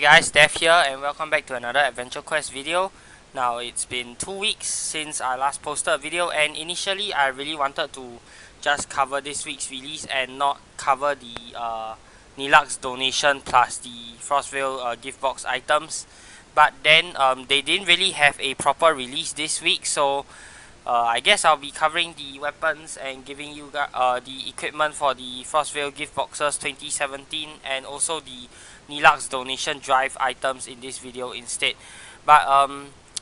guys, Dev here and welcome back to another Adventure Quest video. Now it's been 2 weeks since I last posted a video, and initially I really wanted to just cover this week's release and not cover the Nilak's donation plus the Frostval gift box items. But then they didn't really have a proper release this week, so I guess I'll be covering the weapons and giving you the equipment for the Frostval gift boxes 2017 and also the Nilak's donation drive items in this video instead. But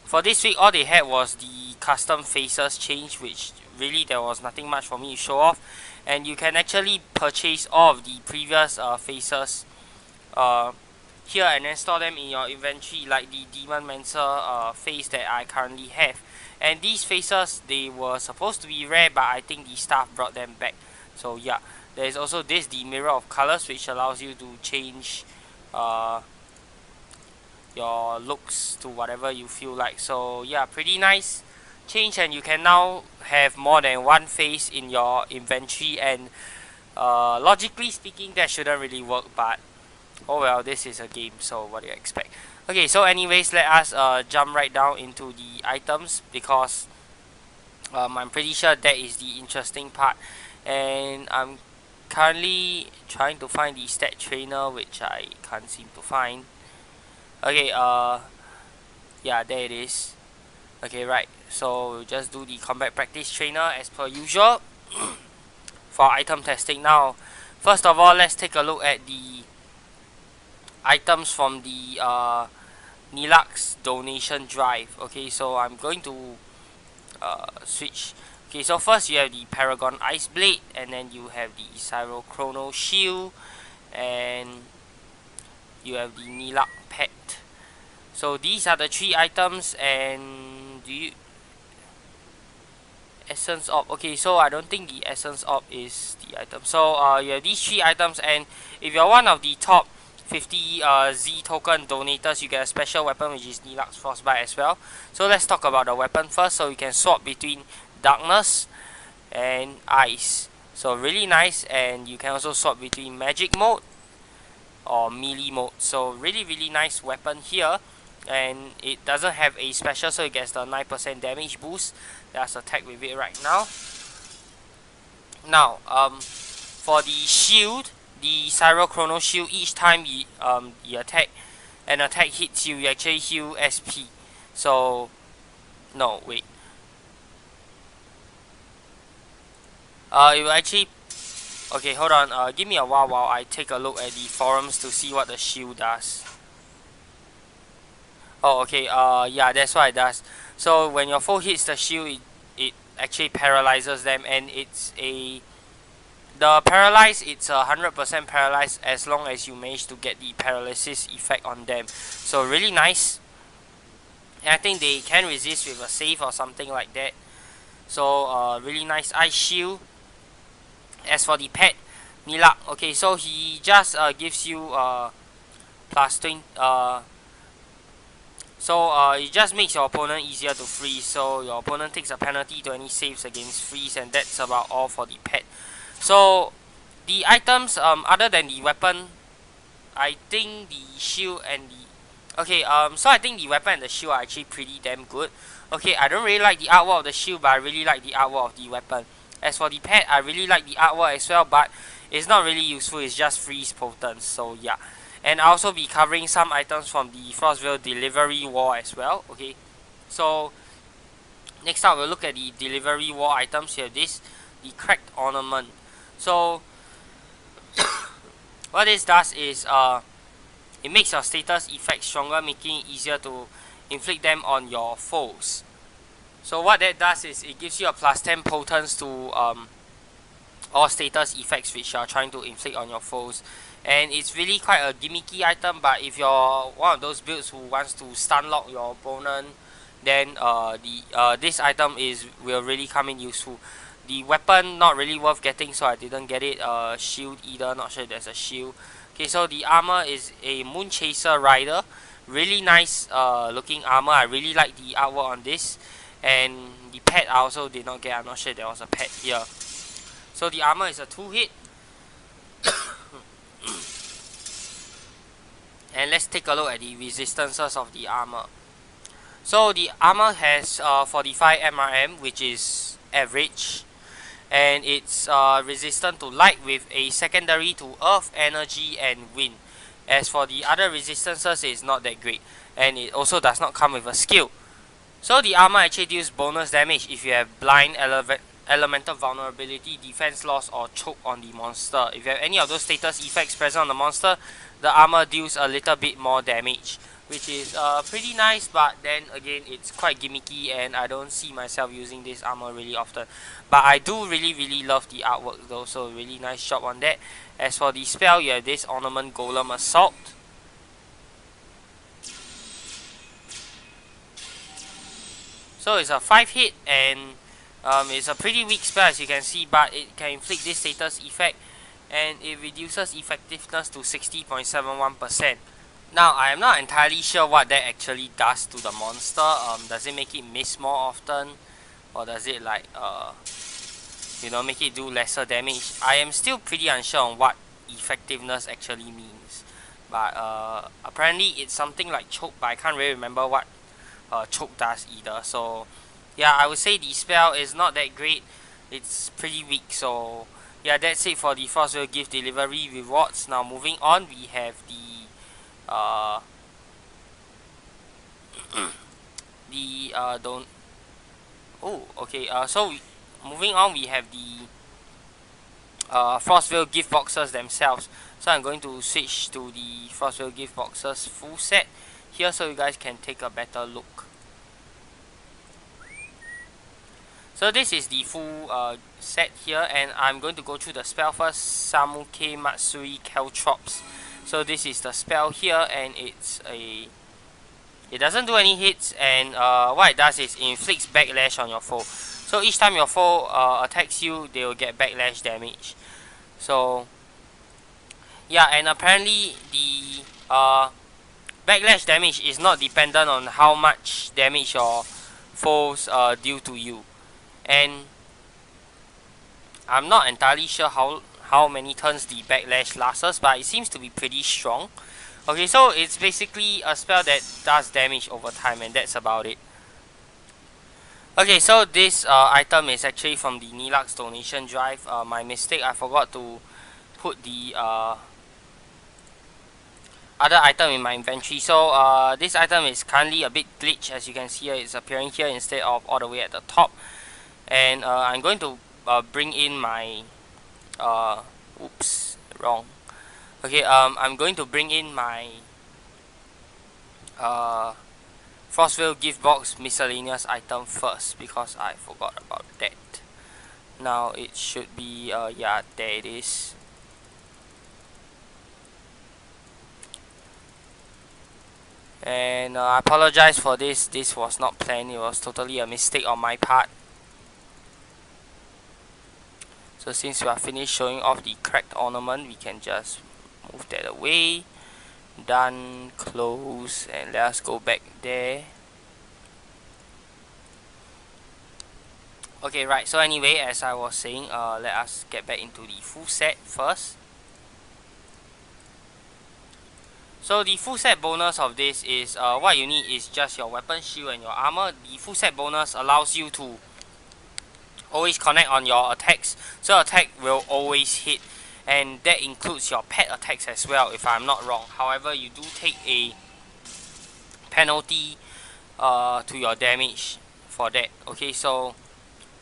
for this week, all they had was the custom faces change, which really there was nothing much for me to show off. And you can actually purchase all of the previous faces here and then store them in your inventory, like the Demon Mancer face that I currently have. And these faces, they were supposed to be rare, but I think the staff brought them back. So yeah, there is also this, the Mirror of Colors, which allows you to change your looks to whatever you feel like. So yeah, pretty nice change, and you can now have more than one face in your inventory, and logically speaking that shouldn't really work, but oh well, this is a game, so what do you expect. Okay, so anyways, let us jump right down into the items, because I'm pretty sure that is the interesting part, and I'm currently trying to find the stat trainer, which I can't seem to find. Okay, yeah, there it is. Okay, right, so we'll just do the combat practice trainer as per usual for item testing. Now, first of all, let's take a look at the items from the Nilak's donation drive. Okay, so I'm going to switch. Okay, so first you have the Paragon Ice Blade, and then you have the Cyrochrono Shield, and you have the Nilak Pet. So these are the three items. And do you Essence Orb? Okay, so I don't think the Essence Orb is the item. So you have these three items, and if you're one of the top 50 Z token donators, you get a special weapon, which is Nilak's Frostbite as well. So let's talk about the weapon first. So you can swap between darkness and ice, so really nice. And you can also swap between magic mode or melee mode, so really nice weapon here. And it doesn't have a special, so it gets the 9% damage boost. Let's attack with it right now. Now for the shield, the Cyrochrono Shield, each time you an attack hits you, you actually heal SP. So no, wait, it will actually, okay, hold on, give me a while I take a look at the forums to see what the shield does. Oh, okay, yeah, that's what it does. So when your foe hits the shield, it actually paralyzes them, and the paralyze, it's 100% paralyzed as long as you manage to get the paralysis effect on them. So really nice. And I think they can resist with a save or something like that. So really nice ice shield. As for the pet, Nilak, okay, so he just gives you plus 20. So it just makes your opponent easier to freeze. So your opponent takes a penalty to any saves against freeze, and that's about all for the pet. So the items, other than the weapon, I think the shield and the, okay, so I think the weapon and the shield are actually pretty damn good. Okay, I don't really like the artwork of the shield, but I really like the artwork of the weapon. As for the pet, I really like the artwork as well, but it's not really useful, it's just freeze potent, so yeah. And I'll also be covering some items from the Frostval delivery wall as well. Okay, so next up we'll look at the delivery wall items. You have this, the Cracked Ornament. So what this does is it makes your status effect stronger, making it easier to inflict them on your foes. So what that does is it gives you a plus 10 potence to all status effects which you are trying to inflict on your foes. And it's really quite a gimmicky item, but if you're one of those builds who wants to stun lock your opponent, then this item will really come in useful. The weapon, not really worth getting, so I didn't get it. Shield either, not sure if there's a shield. Okay, so the armor is a Moon Chaser Rider. Really nice looking armor. I really like the artwork on this. And the pet I also did not get. I'm not sure there was a pet here. So the armor is a 2-hit. And let's take a look at the resistances of the armor. So the armor has 45 MRM, which is average, and it's resistant to light with a secondary to earth, energy, and wind. As for the other resistances, it's not that great, and it also does not come with a skill. So the armor actually deals bonus damage if you have blind, elemental vulnerability, defense loss, or choke on the monster. If you have any of those status effects present on the monster, the armor deals a little bit more damage, which is pretty nice, but then again it's quite gimmicky and I don't see myself using this armor really often. But I do really love the artwork though, so really nice job on that. As for the spell, you have this Ornament Golem Assault. So it's a 5 hit and it's a pretty weak spell as you can see, but it can inflict this status effect and it reduces effectiveness to 60.71%. Now I am not entirely sure what that actually does to the monster. Does it make it miss more often, or does it like make it do lesser damage? I am still pretty unsure on what effectiveness actually means, but apparently it's something like choke, but I can't really remember what choke does either. So yeah, I would say the spell is not that great. It's pretty weak. So yeah, that's it for the Frostval gift delivery rewards. Now moving on, we have the don't oh okay so moving on, we have the Frostval gift boxes themselves. So I'm going to switch to the Frostval gift boxes full set here so you guys can take a better look. So this is the full set here, and I'm going to go through the spell first. Samuke Matsuri Caltrops. So this is the spell here, and it doesn't do any hits, and what it does is it inflicts backlash on your foe. So each time your foe attacks you, they will get backlash damage. So yeah, and apparently the backlash damage is not dependent on how much damage your foes deal to you. And I'm not entirely sure how many turns the backlash lasts, but it seems to be pretty strong. Okay, so it's basically a spell that does damage over time, and that's about it. Okay, so this item is actually from the Nilak's donation drive. My mistake, I forgot to put the other item in my inventory. So this item is currently a bit glitched, as you can see here. It's appearing here instead of all the way at the top. And I'm going to bring in my oops, wrong. Okay, I'm going to bring in my Frostval gift box miscellaneous item first, because I forgot about that. Now it should be yeah, there it is. And I apologize for this. This was not planned. It was totally a mistake on my part. So since we are finished showing off the cracked ornament, we can just move that away. Done, close, and let us go back there. Okay, right, so anyway, as I was saying, let us get back into the full set first. So the full set bonus of this is what you need is just your weapon, shield, and your armor. The full set bonus allows you to always connect on your attacks, so attack will always hit, and that includes your pet attacks as well, if I'm not wrong. However, you do take a penalty to your damage for that. Okay, so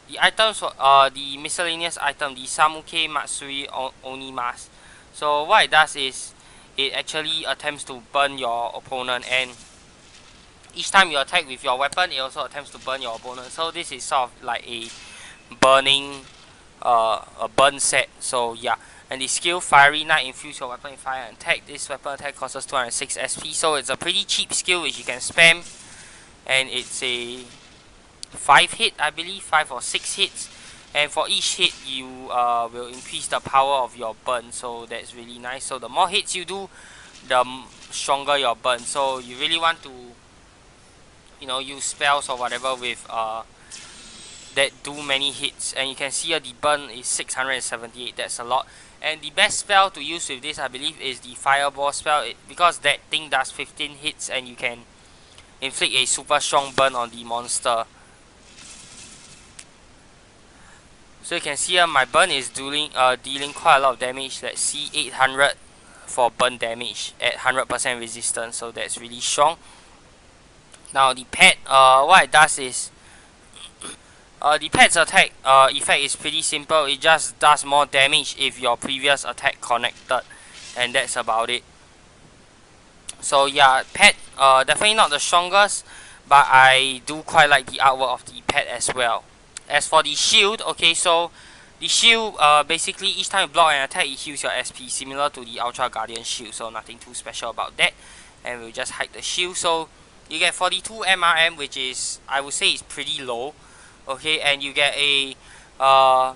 the items for the miscellaneous item, the Samuke Matsuri Oni Mask. So what it does is it actually attempts to burn your opponent, and each time you attack with your weapon, it also attempts to burn your opponent. So this is sort of like a burning a burn set. So yeah, and the skill Fiery Knight, infuse your weapon with fire and attack. This weapon attack costs 206 SP, so it's a pretty cheap skill which you can spam, and it's a 5 hit, I believe, 5 or 6 hits, and for each hit you will increase the power of your burn, so that's really nice. So the more hits you do, the stronger your burn. So you really want to use spells or whatever with that do many hits, and you can see here the burn is 678. That's a lot. And the best spell to use with this, I believe, is the Fireball spell, because that thing does 15 hits and you can inflict a super strong burn on the monster. So you can see here my burn is dealing quite a lot of damage. Let's see, 800 for burn damage at 100% resistance, so that's really strong. Now the pet, what it does is, the pet's attack effect is pretty simple. It just does more damage if your previous attack connected, and that's about it. So yeah, pet, definitely not the strongest, but I do quite like the artwork of the pet as well. As for the shield, okay, so the shield, basically each time you block an attack, it heals your SP, similar to the Ultra Guardian shield, so nothing too special about that. And we'll just hide the shield. So you get 42 MRM, which is, I would say, is pretty low. Okay, and you get a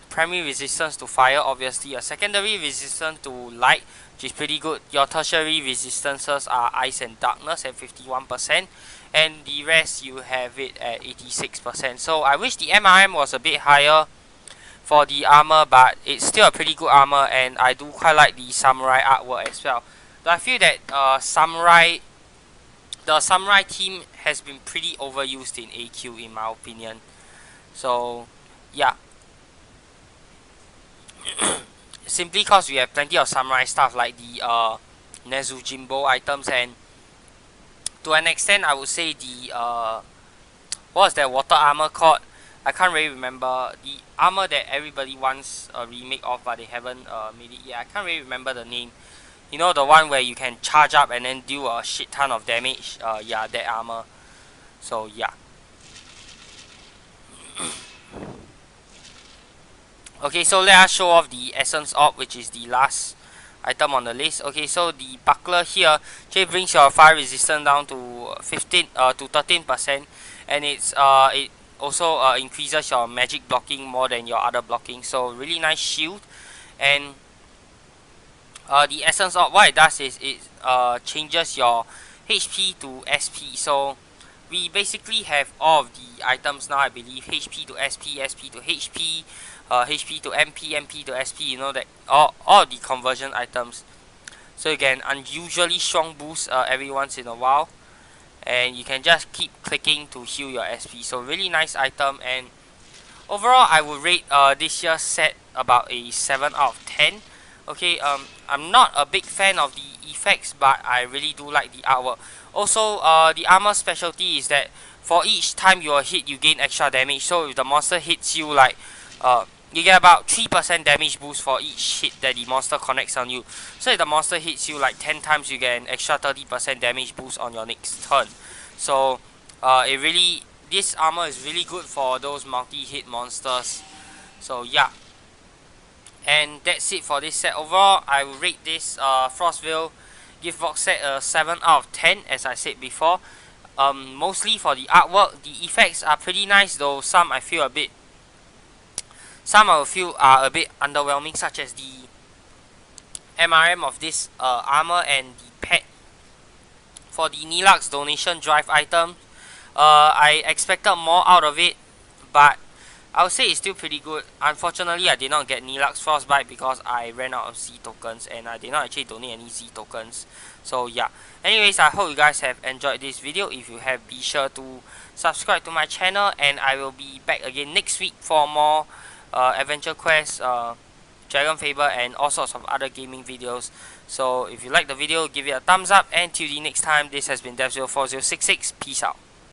primary resistance to fire, obviously, a secondary resistance to light, which is pretty good. Your tertiary resistances are ice and darkness at 51%, and the rest you have it at 86%. So I wish the MRM was a bit higher for the armor, but it's still a pretty good armor, and I do quite like the samurai artwork as well. But I feel that the samurai team has been pretty overused in AQ, in my opinion. So yeah, simply because we have plenty of samurai stuff like the Nezujimbo items, and to an extent I would say the what's that water armor called? I can't really remember. The armor that everybody wants a remake of, but they haven't made it yet. I can't really remember the name. You know, the one where you can charge up and then do a shit ton of damage. Yeah, that armor. So yeah. Okay, so let us show off the Essence Orb, which is the last item on the list. Okay, so the buckler here actually brings your fire resistance down to 13%, and it also increases your magic blocking more than your other blocking. So really nice shield. And the Essence Orb, what it does is it changes your HP to SP. So we basically have all of the items now, I believe. HP to SP, SP to HP, HP to MP, MP to SP, you know, that all the conversion items. So you get an unusually strong boost every once in a while, and you can just keep clicking to heal your SP. So really nice item, and overall I would rate this year's set about a 7 out of 10. Okay, I'm not a big fan of the effects, but I really do like the artwork. Also, the armor specialty is that for each time you are hit, you gain extra damage. So if the monster hits you, like, you get about 3% damage boost for each hit that the monster connects on you. So if the monster hits you like 10 times, you get an extra 30% damage boost on your next turn. So this armor is really good for those multi-hit monsters. So yeah. And that's it for this set. Overall, I will rate this Frostval gift box set a 7 out of 10, as I said before. Mostly for the artwork. The effects are pretty nice, though some I feel are a bit underwhelming, such as the MRM of this armor and the pet. For the Nilak's donation drive item, I expected more out of it, but I would say it's still pretty good. Unfortunately, I did not get Nilak's Frostbite because I ran out of Z tokens, and I did not actually donate any Z tokens. So yeah. Anyways, I hope you guys have enjoyed this video. If you have, be sure to subscribe to my channel, and I will be back again next week for more Adventure Quest, Dragon Faber, and all sorts of other gaming videos. So if you like the video, give it a thumbs up, and till the next time, this has been Dev04066. Peace out.